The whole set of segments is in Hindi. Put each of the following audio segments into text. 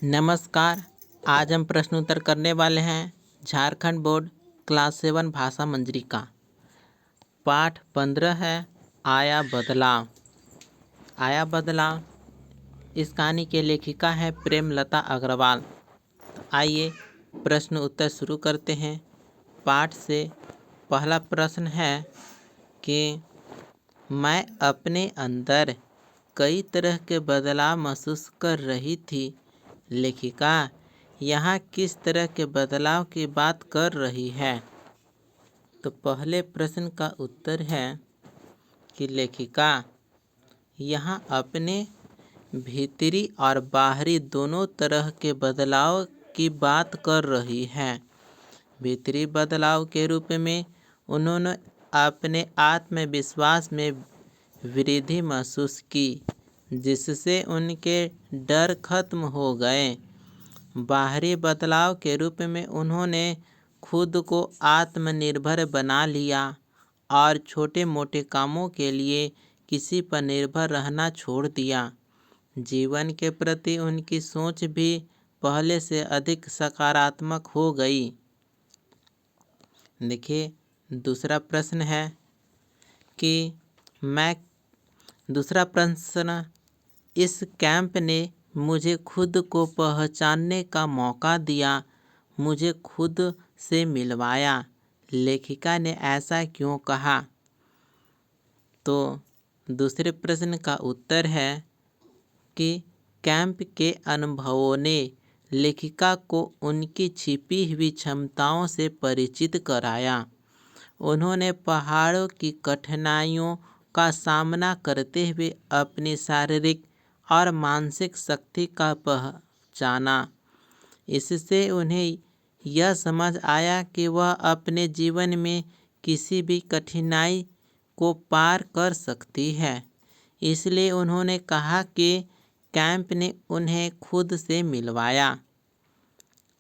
नमस्कार। आज हम प्रश्न उत्तर करने वाले हैं झारखंड बोर्ड क्लास 7 भाषा मंजरी का। पाठ 15 है आया बदलाव। आया बदलाव इस कहानी के लेखिका है प्रेमलता अग्रवाल। तो आइए प्रश्न उत्तर शुरू करते हैं। पाठ से पहला प्रश्न है कि मैं अपने अंदर कई तरह के बदलाव महसूस कर रही थी। लेखिका यहाँ किस तरह के बदलाव की बात कर रही है? तो पहले प्रश्न का उत्तर है कि लेखिका यहाँ अपने भीतरी और बाहरी दोनों तरह के बदलाव की बात कर रही है। भीतरी बदलाव के रूप में उन्होंने अपने आत्मविश्वास में वृद्धि महसूस की, जिससे उनके डर खत्म हो गए। बाहरी बदलाव के रूप में उन्होंने खुद को आत्मनिर्भर बना लिया और छोटे मोटे कामों के लिए किसी पर निर्भर रहना छोड़ दिया। जीवन के प्रति उनकी सोच भी पहले से अधिक सकारात्मक हो गई। देखिए दूसरा प्रश्न है कि दूसरा प्रश्न, इस कैंप ने मुझे खुद को पहचानने का मौका दिया, मुझे खुद से मिलवाया। लेखिका ने ऐसा क्यों कहा? तो दूसरे प्रश्न का उत्तर है कि कैंप के अनुभवों ने लेखिका को उनकी छिपी हुई क्षमताओं से परिचित कराया। उन्होंने पहाड़ों की कठिनाइयों का सामना करते हुए अपनी शारीरिक और मानसिक शक्ति का पहचाना। इससे उन्हें यह समझ आया कि वह अपने जीवन में किसी भी कठिनाई को पार कर सकती है। इसलिए उन्होंने कहा कि कैंप ने उन्हें खुद से मिलवाया।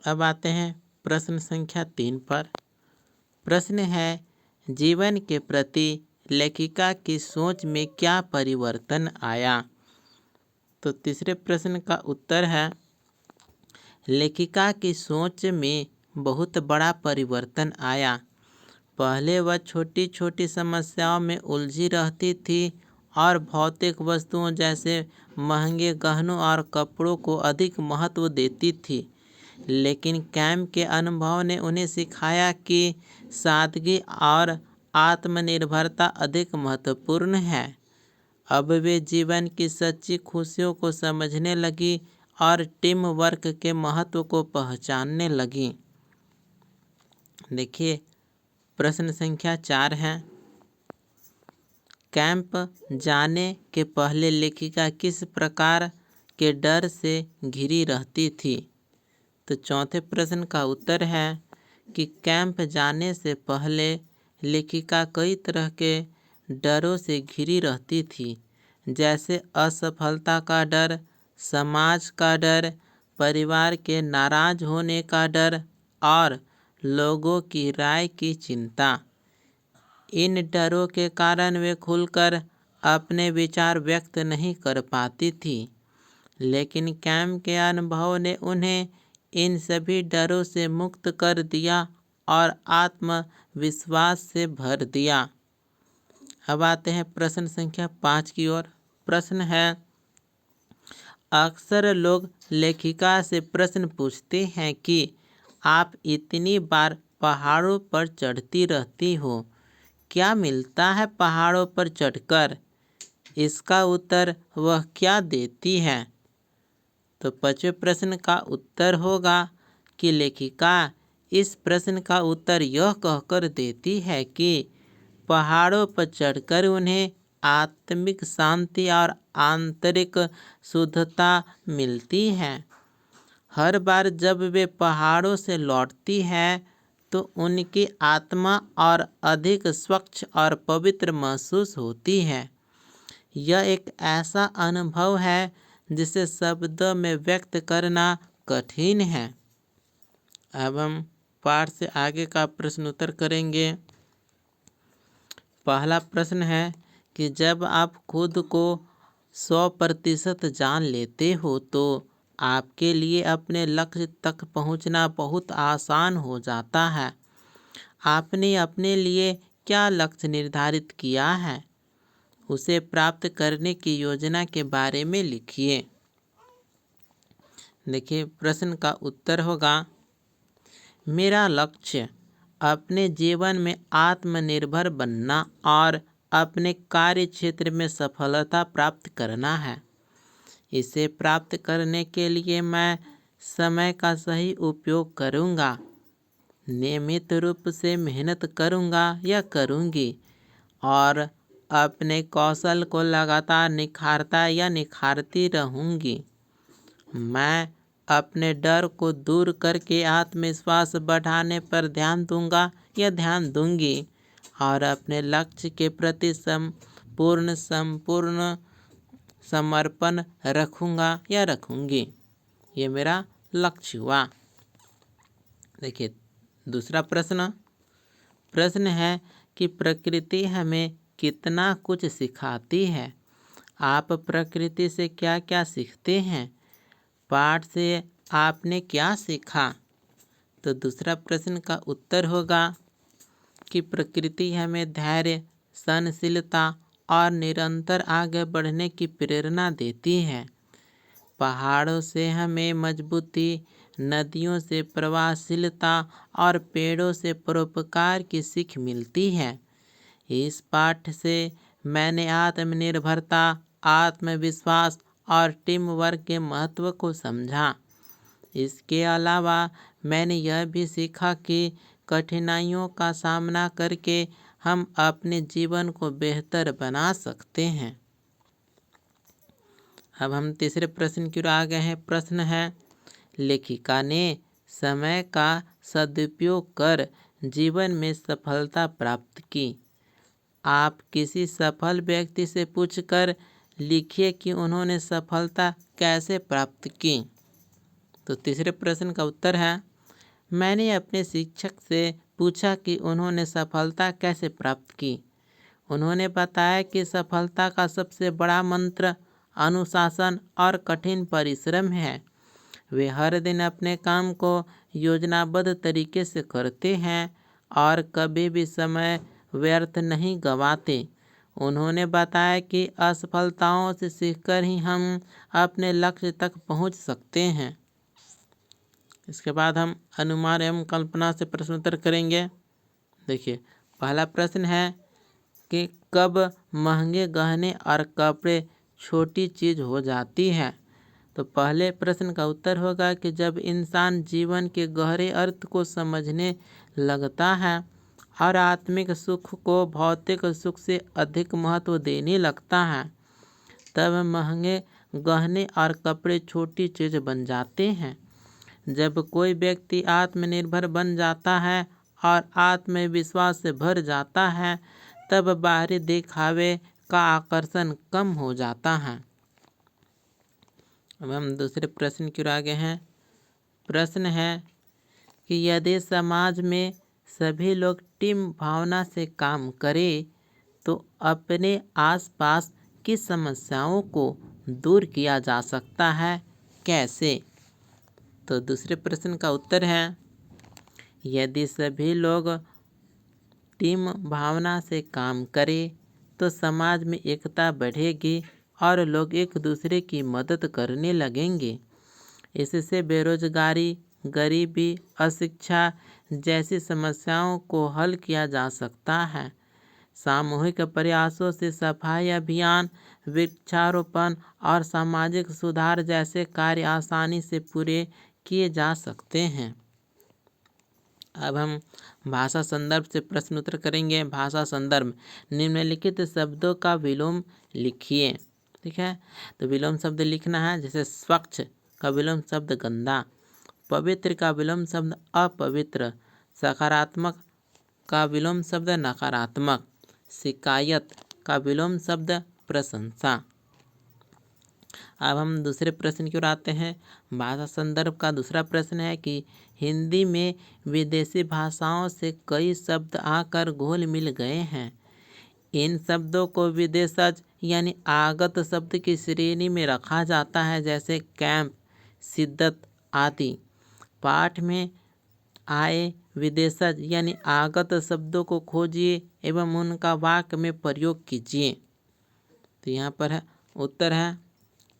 अब आते हैं प्रश्न संख्या 3 पर। प्रश्न है, जीवन के प्रति लेखिका की सोच में क्या परिवर्तन आया? तो तीसरे प्रश्न का उत्तर है, लेखिका की सोच में बहुत बड़ा परिवर्तन आया। पहले वह छोटी छोटी समस्याओं में उलझी रहती थी और भौतिक वस्तुओं जैसे महंगे गहनों और कपड़ों को अधिक महत्व देती थी। लेकिन कैंप के अनुभव ने उन्हें सिखाया कि सादगी और आत्मनिर्भरता अधिक महत्वपूर्ण है। अब वे जीवन की सच्ची खुशियों को समझने लगी और टीम वर्क के महत्व को पहचानने लगी। देखिए प्रश्न संख्या 4 है, कैंप जाने के पहले लेखिका किस प्रकार के डर से घिरी रहती थी? तो चौथे प्रश्न का उत्तर है कि कैंप जाने से पहले लेखिका कई तरह के डरों से घिरी रहती थी, जैसे असफलता का डर, समाज का डर, परिवार के नाराज होने का डर और लोगों की राय की चिंता। इन डरों के कारण वे खुलकर अपने विचार व्यक्त नहीं कर पाती थी। लेकिन कैंप के अनुभव ने उन्हें इन सभी डरों से मुक्त कर दिया और आत्मविश्वास से भर दिया। अब आते हैं प्रश्न संख्या 5 की ओर। प्रश्न है, अक्सर लोग लेखिका से प्रश्न पूछते हैं कि आप इतनी बार पहाड़ों पर चढ़ती रहती हो, क्या मिलता है पहाड़ों पर चढ़कर? इसका उत्तर वह क्या देती है? तो 5वें प्रश्न का उत्तर होगा कि लेखिका इस प्रश्न का उत्तर यह कहकर देती है कि पहाड़ों पर चढ़कर उन्हें आत्मिक शांति और आंतरिक शुद्धता मिलती है। हर बार जब वे पहाड़ों से लौटती है तो उनकी आत्मा और अधिक स्वच्छ और पवित्र महसूस होती है। यह एक ऐसा अनुभव है जिसे शब्दों में व्यक्त करना कठिन है। अब हम पाठ से आगे का प्रश्न उत्तर करेंगे। पहला प्रश्न है कि जब आप खुद को 100% जान लेते हो तो आपके लिए अपने लक्ष्य तक पहुंचना बहुत आसान हो जाता है। आपने अपने लिए क्या लक्ष्य निर्धारित किया है, उसे प्राप्त करने की योजना के बारे में लिखिए। देखिए, प्रश्न का उत्तर होगा, मेरा लक्ष्य अपने जीवन में आत्मनिर्भर बनना और अपने कार्य क्षेत्र में सफलता प्राप्त करना है। इसे प्राप्त करने के लिए मैं समय का सही उपयोग करूँगा, नियमित रूप से मेहनत करूँगा या करूँगी और अपने कौशल को लगातार निखारता या निखारती रहूँगी। मैं अपने डर को दूर करके आत्मविश्वास बढ़ाने पर ध्यान दूंगा या ध्यान दूंगी और अपने लक्ष्य के प्रति संपूर्ण समर्पण रखूंगा या रखूंगी। ये मेरा लक्ष्य हुआ। देखिए, दूसरा प्रश्न है कि प्रकृति हमें कितना कुछ सिखाती है। आप प्रकृति से क्या क्या सीखते हैं? पाठ से आपने क्या सीखा? तो दूसरा प्रश्न का उत्तर होगा कि प्रकृति हमें धैर्य, सहनशीलता और निरंतर आगे बढ़ने की प्रेरणा देती है। पहाड़ों से हमें मजबूती, नदियों से प्रवाहशीलता और पेड़ों से परोपकार की सीख मिलती है। इस पाठ से मैंने आत्मनिर्भरता, आत्मविश्वास और टीम वर्क के महत्व को समझा। इसके अलावा मैंने यह भी सीखा कि कठिनाइयों का सामना करके हम अपने जीवन को बेहतर बना सकते हैं। अब हम तीसरे प्रश्न की ओर आ गए हैं। प्रश्न है, लेखिका ने समय का सदुपयोग कर जीवन में सफलता प्राप्त की। आप किसी सफल व्यक्ति से पूछकर लिखिए कि उन्होंने सफलता कैसे प्राप्त की। तो तीसरे प्रश्न का उत्तर है, मैंने अपने शिक्षक से पूछा कि उन्होंने सफलता कैसे प्राप्त की। उन्होंने बताया कि सफलता का सबसे बड़ा मंत्र अनुशासन और कठिन परिश्रम है। वे हर दिन अपने काम को योजनाबद्ध तरीके से करते हैं और कभी भी समय व्यर्थ नहीं गंवाते। उन्होंने बताया कि असफलताओं से सीखकर ही हम अपने लक्ष्य तक पहुंच सकते हैं। इसके बाद हम अनुमान एवं कल्पना से प्रश्नोत्तर करेंगे। देखिए, पहला प्रश्न है कि कब महंगे गहने और कपड़े छोटी चीज़ हो जाती है। तो पहले प्रश्न का उत्तर होगा कि जब इंसान जीवन के गहरे अर्थ को समझने लगता है और आत्मिक सुख को भौतिक सुख से अधिक महत्व देने लगता है, तब महंगे गहने और कपड़े छोटी चीज़ बन जाते हैं। जब कोई व्यक्ति आत्मनिर्भर बन जाता है और आत्मविश्वास से भर जाता है, तब बाहरी दिखावे का आकर्षण कम हो जाता है। अब हम दूसरे प्रश्न की ओर आगे हैं। प्रश्न है कि यदि समाज में सभी लोग टीम भावना से काम करें तो अपने आसपास की समस्याओं को दूर किया जा सकता है, कैसे? तो दूसरे प्रश्न का उत्तर है, यदि सभी लोग टीम भावना से काम करें तो समाज में एकता बढ़ेगी और लोग एक दूसरे की मदद करने लगेंगे। इससे बेरोजगारी, गरीबी, अशिक्षा जैसी समस्याओं को हल किया जा सकता है। सामूहिक प्रयासों से सफाई अभियान, वृक्षारोपण और सामाजिक सुधार जैसे कार्य आसानी से पूरे किए जा सकते हैं। अब हम भाषा संदर्भ से प्रश्न उत्तर करेंगे। भाषा संदर्भ, निम्नलिखित शब्दों का विलोम लिखिए। ठीक है, तो विलोम शब्द लिखना है। जैसे स्वच्छ का विलोम शब्द गंदा, पवित्र का विलोम शब्द अपवित्र, सकारात्मक का विलोम शब्द नकारात्मक, शिकायत का विलोम शब्द प्रशंसा। अब हम दूसरे प्रश्न की ओर आते हैं। भाषा संदर्भ का दूसरा प्रश्न है कि हिंदी में विदेशी भाषाओं से कई शब्द आकर घुल मिल गए हैं। इन शब्दों को विदेशज यानी आगत शब्द की श्रेणी में रखा जाता है, जैसे कैंप, शिद्दत आदि। पाठ में आए विदेशज यानी आगत शब्दों को खोजिए एवं उनका वाक्य में प्रयोग कीजिए। तो यहाँ पर है उत्तर है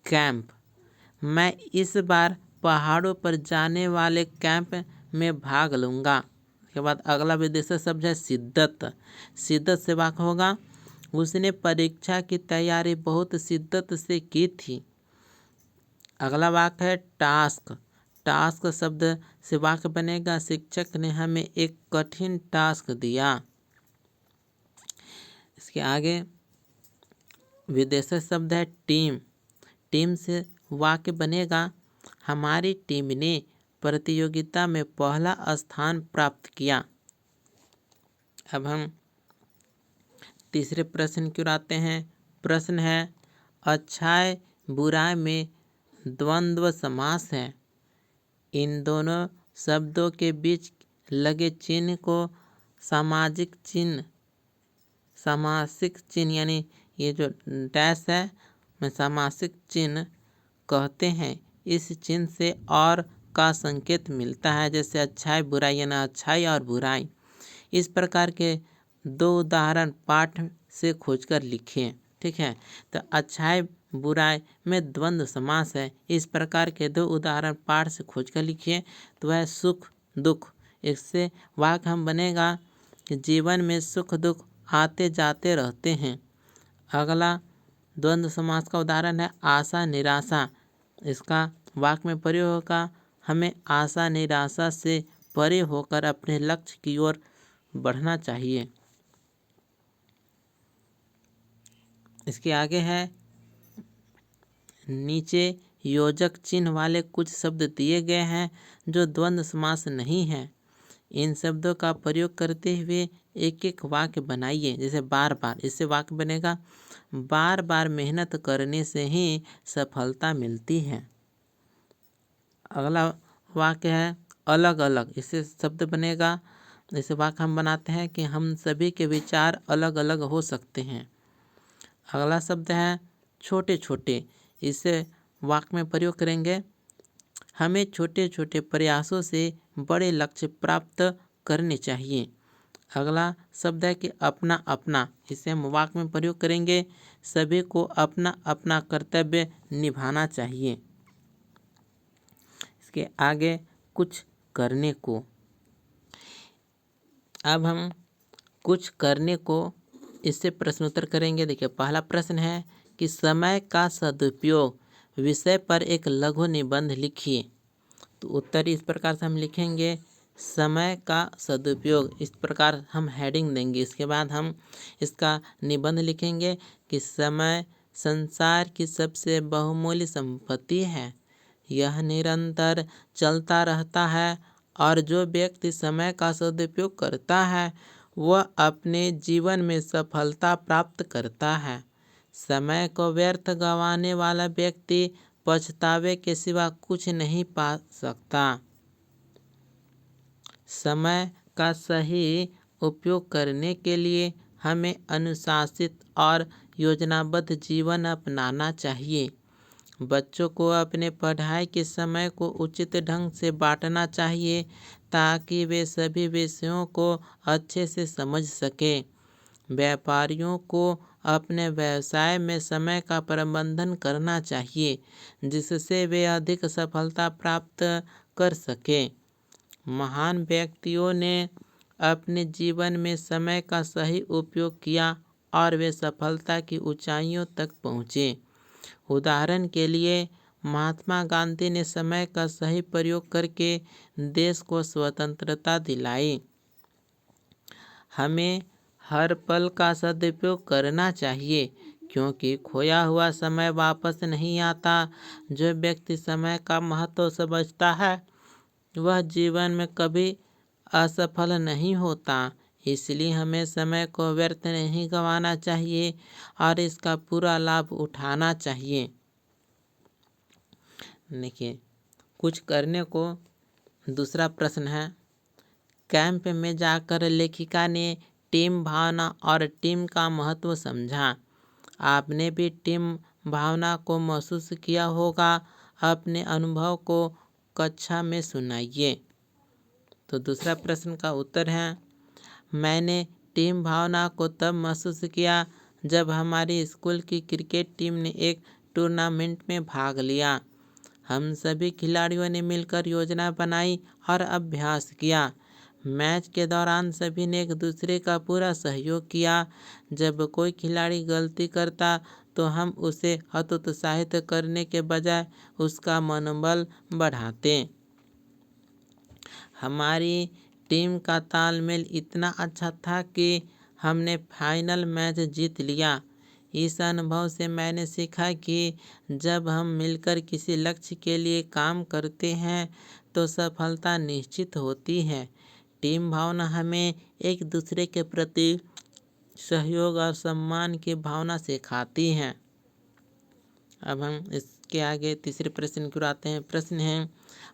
कैंप। मैं इस बार पहाड़ों पर जाने वाले कैंप में भाग लूँगा। उसके बाद अगला विदेशी शब्द है शिद्दत। शिद्दत से वाक्य होगा उसने परीक्षा की तैयारी बहुत शिद्दत से की थी। अगला वाक्य है टास्क। टास्क शब्द से वाक्य बनेगा शिक्षक ने हमें एक कठिन टास्क दिया। इसके आगे विदेशी शब्द है टीम। टीम से वाक्य बनेगा हमारी टीम ने प्रतियोगिता में पहला स्थान प्राप्त किया। अब हम तीसरे प्रश्न की ओर आते हैं। प्रश्न है अच्छाई बुराई में द्वंद्व समास है। इन दोनों शब्दों के बीच लगे चिन्ह को सामाजिक चिन्ह यानी ये जो डैश है में सामासिक चिन्ह कहते हैं। इस चिन्ह से और का संकेत मिलता है, जैसे अच्छाई बुराई यानी अच्छाई और बुराई। इस प्रकार के दो उदाहरण पाठ से खोजकर लिखें। ठीक है, तो अच्छाई बुराई में द्वंद्व समास है। इस प्रकार के दो उदाहरण पाठ से खोजकर लिखिए। तो वह सुख दुख। इससे वाक्य हम बनेगा कि जीवन में सुख दुख आते जाते रहते हैं। अगला द्वंद्व समास का उदाहरण है आशा निराशा। इसका वाक्य में प्रयोग होगा हमें आशा निराशा से परे होकर अपने लक्ष्य की ओर बढ़ना चाहिए। इसके आगे है नीचे योजक चिन्ह वाले कुछ शब्द दिए गए हैं जो द्वंद्व समास नहीं है। इन शब्दों का प्रयोग करते हुए एक एक वाक्य बनाइए। जैसे बार बार, इससे वाक्य बनेगा बार बार मेहनत करने से ही सफलता मिलती है। अगला वाक्य है अलग अलग। इससे शब्द बनेगा, जैसे वाक्य हम बनाते हैं कि हम सभी के विचार अलग अलग हो सकते हैं। अगला शब्द है छोटे छोटे। इससे वाक्य में प्रयोग करेंगे हमें छोटे छोटे प्रयासों से बड़े लक्ष्य प्राप्त करने चाहिए। अगला शब्द है कि अपना अपना। इसे हम वाक्य में प्रयोग करेंगे सभी को अपना अपना कर्तव्य निभाना चाहिए। इसके आगे कुछ करने को। अब हम कुछ करने को इससे प्रश्नोत्तर करेंगे। देखिए पहला प्रश्न है कि समय का सदुपयोग विषय पर एक लघु निबंध लिखिए। तो उत्तर इस प्रकार से हम लिखेंगे समय का सदुपयोग। इस प्रकार हम हेडिंग देंगे। इसके बाद हम इसका निबंध लिखेंगे कि समय संसार की सबसे बहुमूल्य संपत्ति है। यह निरंतर चलता रहता है और जो व्यक्ति समय का सदुपयोग करता है वह अपने जीवन में सफलता प्राप्त करता है। समय को व्यर्थ गंवाने वाला व्यक्ति पछतावे के सिवा कुछ नहीं पा सकता। समय का सही उपयोग करने के लिए हमें अनुशासित और योजनाबद्ध जीवन अपनाना चाहिए। बच्चों को अपने पढ़ाई के समय को उचित ढंग से बांटना चाहिए ताकि वे सभी विषयों को अच्छे से समझ सकें। व्यापारियों को अपने व्यवसाय में समय का प्रबंधन करना चाहिए जिससे वे अधिक सफलता प्राप्त कर सकें। महान व्यक्तियों ने अपने जीवन में समय का सही उपयोग किया और वे सफलता की ऊंचाइयों तक पहुँचे। उदाहरण के लिए महात्मा गांधी ने समय का सही प्रयोग करके देश को स्वतंत्रता दिलाई। हमें हर पल का सदुपयोग करना चाहिए क्योंकि खोया हुआ समय वापस नहीं आता। जो व्यक्ति समय का महत्व समझता है वह जीवन में कभी असफल नहीं होता। इसलिए हमें समय को व्यर्थ नहीं गंवाना चाहिए और इसका पूरा लाभ उठाना चाहिए। देखिए कुछ करने को दूसरा प्रश्न है कैंप में जाकर लेखिका ने टीम भावना और टीम का महत्व समझा। आपने भी टीम भावना को महसूस किया होगा। अपने अनुभव को कक्षा में सुनाइए। तो दूसरा प्रश्न का उत्तर है, मैंने टीम भावना को तब महसूस किया जब हमारी स्कूल की क्रिकेट टीम ने एक टूर्नामेंट में भाग लिया। हम सभी खिलाड़ियों ने मिलकर योजना बनाई और अभ्यास किया। मैच के दौरान सभी ने एक दूसरे का पूरा सहयोग किया। जब कोई खिलाड़ी गलती करता तो हम उसे हतोत्साहित करने के बजाय उसका मनोबल बढ़ाते। हमारी टीम का तालमेल इतना अच्छा था कि हमने फाइनल मैच जीत लिया। इस अनुभव से मैंने सीखा कि जब हम मिलकर किसी लक्ष्य के लिए काम करते हैं तो सफलता निश्चित होती है। टीम भावना हमें एक दूसरे के प्रति सहयोग और सम्मान की भावना सिखाती है। अब हम इसके आगे तीसरे प्रश्न की ओर आते हैं। प्रश्न है,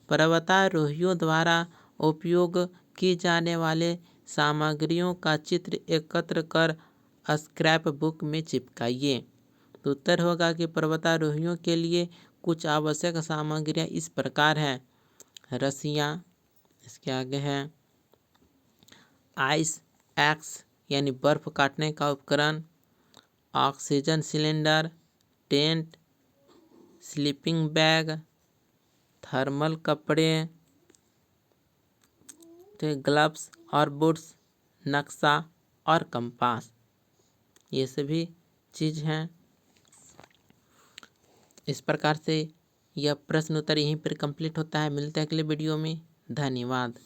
पर्वतारोहियों द्वारा उपयोग की जाने वाले सामग्रियों का चित्र एकत्र कर स्क्रैप बुक में चिपकाइए। तो उत्तर होगा कि पर्वतारोहियों के लिए कुछ आवश्यक सामग्रियां इस प्रकार हैं। रस्सियाँ, इसके आगे है आइस एक्स यानी बर्फ काटने का उपकरण, oxygen cylinder, tent, sleeping bag, thermal कपड़े, ग्लव्स और बूट्स, नक्शा और कंपास, ये सभी चीज़ हैं। इस प्रकार से यह प्रश्न उत्तर यहीं पर कंप्लीट होता है। मिलते हैं अगले वीडियो में। धन्यवाद।